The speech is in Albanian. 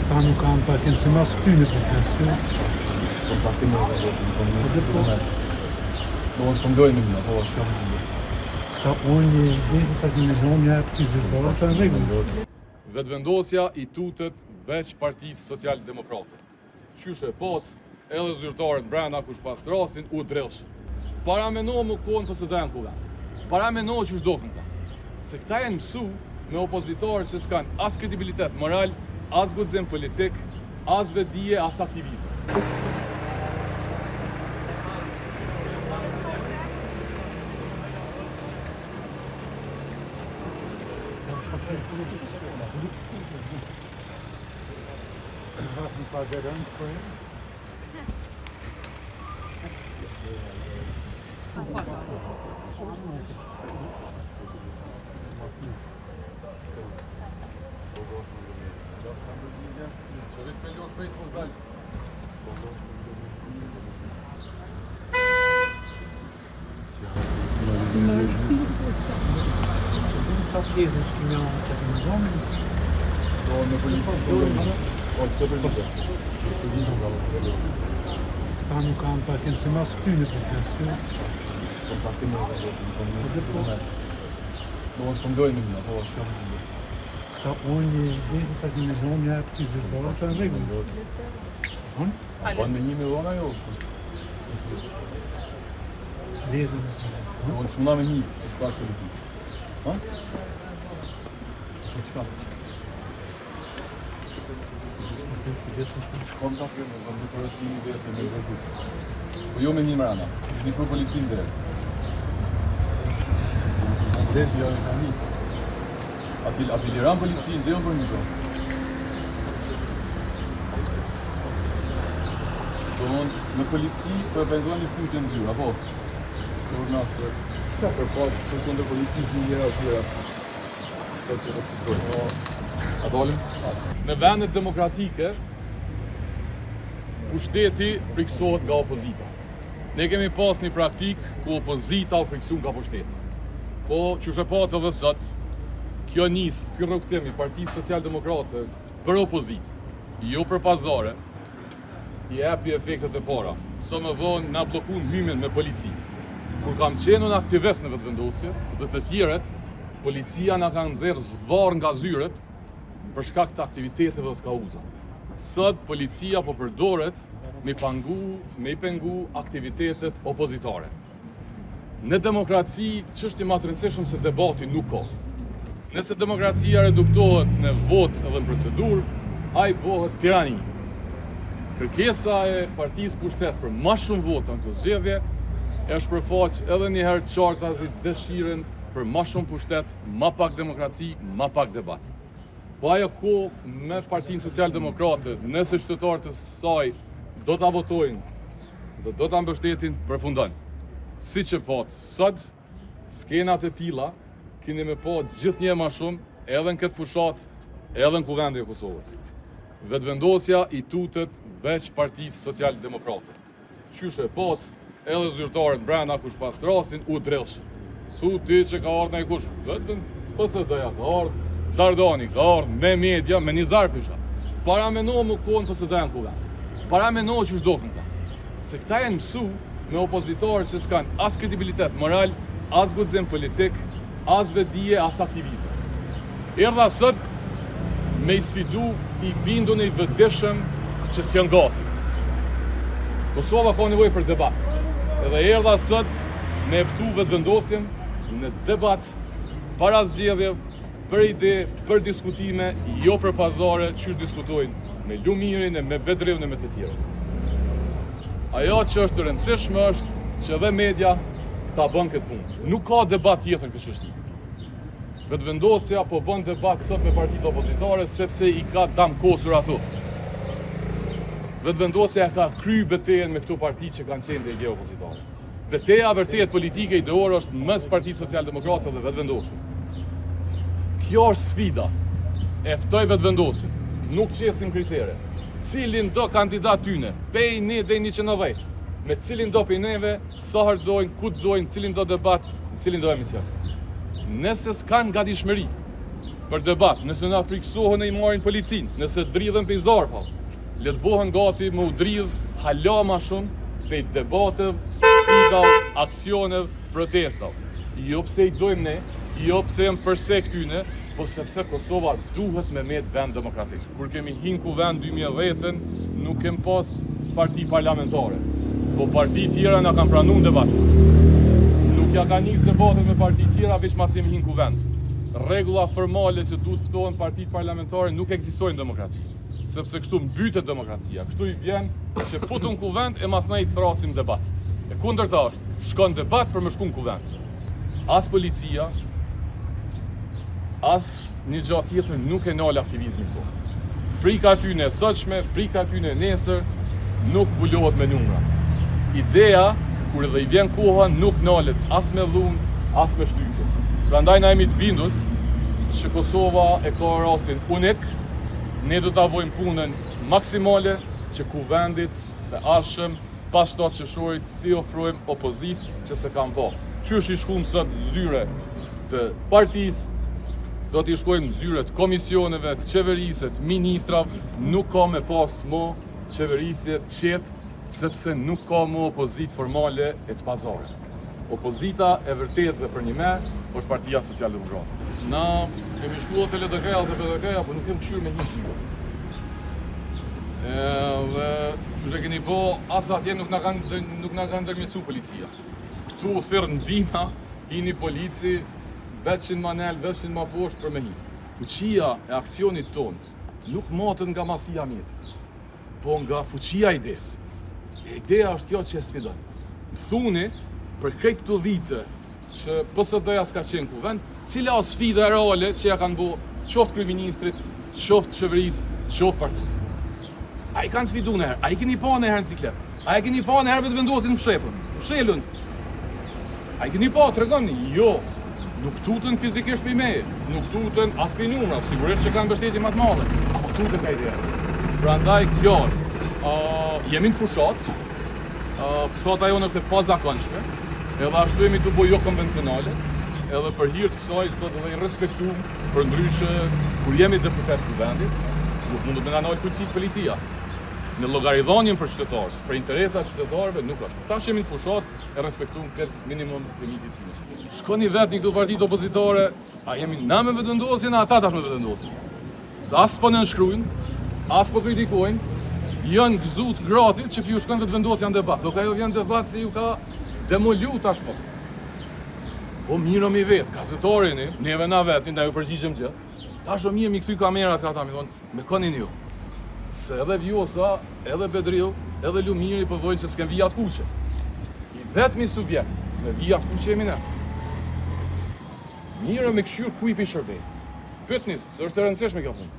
Ata nuk kanë takim se mas këtyne për testë. Takim në do të ndojnë më, po është kam. Këta unë një sa që në zonja fizikore të rregull. Vetëvendosja i tutet veç Partisë Social-Demokrate. Qyshe pot, edhe zyrtarët brenda kush pas rastin u drellsh. Para meno më kohën president ku vend. Para meno që shdokën ta. Se këta janë mësu me opozitorë që s'kan as kredibilitet moral, as guxim politik, as vetdije, as aktivizëm. Ata nuk kanë takim se mas këtyne për testë. Do të ndojnë më, po është kam. Këta unë një sa që në zonja fizikore të rregull. Po me 1 milion ajo. Lidhën. Do të shuna me 1, çfarë politik. Ha? Po çka? Kontak jo, më të përësimi dhe të me vërgjit. Po jo me një mrana, një për policinë dhe. Dhe që janë ka një. A liran policinë dhe jo për një zonë. Do mund me polici përpendon një fytje në zyrë, apo? Së urë nasë për pas për këndër policisë një njëra të tjera. Së që respektojnë. A dalim? Në vendet demokratike, pushteti friksohet nga opozita. Ne kemi pas një praktik ku opozita u friksun nga pushteti. Po, që shëpat edhe sot, kjo rrugtim i Partisë Social-Demokrate për opozit, jo për pazare, i epi efektet e para. Do me vonë na blokun hymin me polici. Kur kam qenë në aktivist në vetëvendosje, dhe të tjeret, policia na kanë nxerrë zvarr nga zyret, për shkak të aktiviteteve të kauza. Sot policia po përdoret me i pengu aktivitetet opozitare. Në demokraci, ç'është më të rëndësishëm se debati nuk ka. Nëse demokracia reduktohet në vot edhe në procedurë, ai bëhet tirani. Kërkesa e partisë pushtet për më shumë vota në këtë zgjedhje është përfaq edhe një herë qartazit dëshiren për më shumë pushtet, më pak demokraci, më pak debat. Po ajo ku me Partinë Social-Demokrate, nëse qytetarët e saj do ta votojnë dhe do ta mbështetin, përfundon. Siç e pat sot, skenat e tilla keni me pa gjithnjë më shumë edhe në këtë fushat, edhe në kuvendin e Kosovës. Vetëvendosja i tutet veç Partisë Social-Demokrate. Qyshe e pat, edhe zyrtarët brenda kush pas rastin u drellsh. Thu ti që ka ardhur ndaj kush, vetëm PSD-ja ka ardhur. Dardani ka ardhur me media, me një zarfisha. Para meno më kohën president ku vend. Para meno që shdokën ta. Se këta janë mësu me opozitorë që s'kan as kredibilitet moral, as guxim politik, as vetdije, as aktivizëm. Erdha sot me i sfidu i bindun e i vëdishëm që s'jan gati. Kosova ka nevojë për debat. Edhe erdha sot me eftu vetëvendosjen në debat para zgjedhjeve, për ide, për diskutime, jo për pazare, qysh diskutojnë me Lumirin e me Bedrivën e me të tjerët. Ajo që është rëndësishme është që dhe media ta bën këtë punë. Nuk ka debat tjetër në këtë çështje. Vetëvendosja po bën debat sot me partitë opozitare sepse i ka damkosur ato. Vetëvendosja ka kry betejën me këto parti që kanë qenë ide opozitare. Beteja vërtet politike ideore është mes Partisë Social-Demokrate dhe vetëvendosjes. Kjo është sfida, e ftoj vetëvendosin, nuk qesim kritere. Cilin do kandidat tyne, pej një dhe 190, me cilin do pej neve, sa herë dojnë, ku dojnë, cilin do debat, cilin do emision. Nëse s'kan gatishmëri për debat, nëse na friksohen e i marrin policin, nëse dridhen për zarfa, le të bohen gati më u dridh hala ma shumë për debatëv, sfidave, aksioneve, protestave. Jo pse i dojmë ne, jo pse jam përse këtyne, po sepse Kosova duhet me met vend demokratik. Kur kemi hin kuvend 2010-ën, nuk kem pas parti parlamentare, po parti tjera na kanë pranuar debat. Nuk ja ka nis debatet me parti tjera veç mas jemi hin kuvend. Rregulla formale që duhet ftohen partitë parlamentare nuk ekzistojnë në demokraci. Sepse kështu mbytet demokracia. Kështu i vjen që futun kuvend e mas na i thrasim debat. E kundërta është, shkon debat për më shku në kuvend. As policia, as një gjatë tjetër nuk e nalë aktivizmin po. Frika aty në sotshme, frika aty në nesër, nuk bulohet me numra. Ideja, kur edhe i vjen koha, nuk nalet as me dhunë, as me shtypje. Prandaj na jemi të bindur që Kosova e ka rastin unik, ne do ta bëjmë punën maksimale që kuvendit të ardhshëm pas shtatë qershorit t'i ofrojmë opozitë që se kanë vë. Qysh i shkuam sot zyre të partisë, do t'i shkojmë zyre të komisioneve, të qeverisë, të ministrave, nuk ka me pas mo qeverisje të qetë, sepse nuk ka mo opozitë formale e të pazare. Opozita e vërtet dhe për një me, është Partia Social-Demokrate. Na kemi shkuar te LDK-ja dhe PDK-ja, po nuk kemi këshirë me një zyre. Dhe që që keni po, asa atje nuk na kanë ndërmjetësu policia. Këtu u thirr ndihma, hini polici, vetëshin ma nel, vetëshin ma poshtë për me hi. Fuqia e aksionit tonë nuk matën nga masia mjetit, po nga fuqia ides. E ideja është kjo që e sfidon. Thuni, për krejt këto vite që PSD-ja s'ka qenë kuvend, cila o sfida reale që ja kanë bo qoftë kryeministrit, qoftë qeverisë, qoftë partisë. A i kanë sfidu në herë, a i keni pa në herë në ciklet, a i keni pa në herë të vendosin në pshefën, a i keni pa, të regoni, jo, nuk tutën fizikisht për i meje, nuk tutën as për i numra, sigurisht që kanë mbështetje më të madhe, apo tutën ka ideja. Prandaj kjo është, jemi në fushat, fushata jonë është e pazakonshme, edhe ashtu jemi të bojë jo konvencionale, edhe për hir të kësaj sot edhe i respektuam, për ndryshe kur jemi deputet të vendit, nuk mundu me na nalë kujdësit policia. Në llogaridhënien për qytetarët, për interesat qytetarëve nuk është. Tash jemi në fushat e respektuam këtë minimum të limitit tim. Shkoni vetë një këtu partitë opozitare, a jemi na me vetëvendosjen, a ata tash me vetëvendosjen. Se as po nënshkruajnë, as po kritikojnë, janë gëzut gratit që ju shkon vetëvendosja në debat. Do ka jo vjen debat se ju ka demolu tashmë. Po mirëm i vetë, gazetarini, neve na vetë, nda ju përgjigjem gjithë. Tash o mirëm i këthy kamerat ka ta, mi thonë, me konin ju. Se edhe Vjosa, edhe Bedriu, edhe Lumiri përdojnë që s'ken vijat kuqe. I vetëmi subjekt me vijat kuqe jemi ne. Mirëm i këshyrë kuj për i shërbej. Pyetni, se është e rëndësishme kjo punë.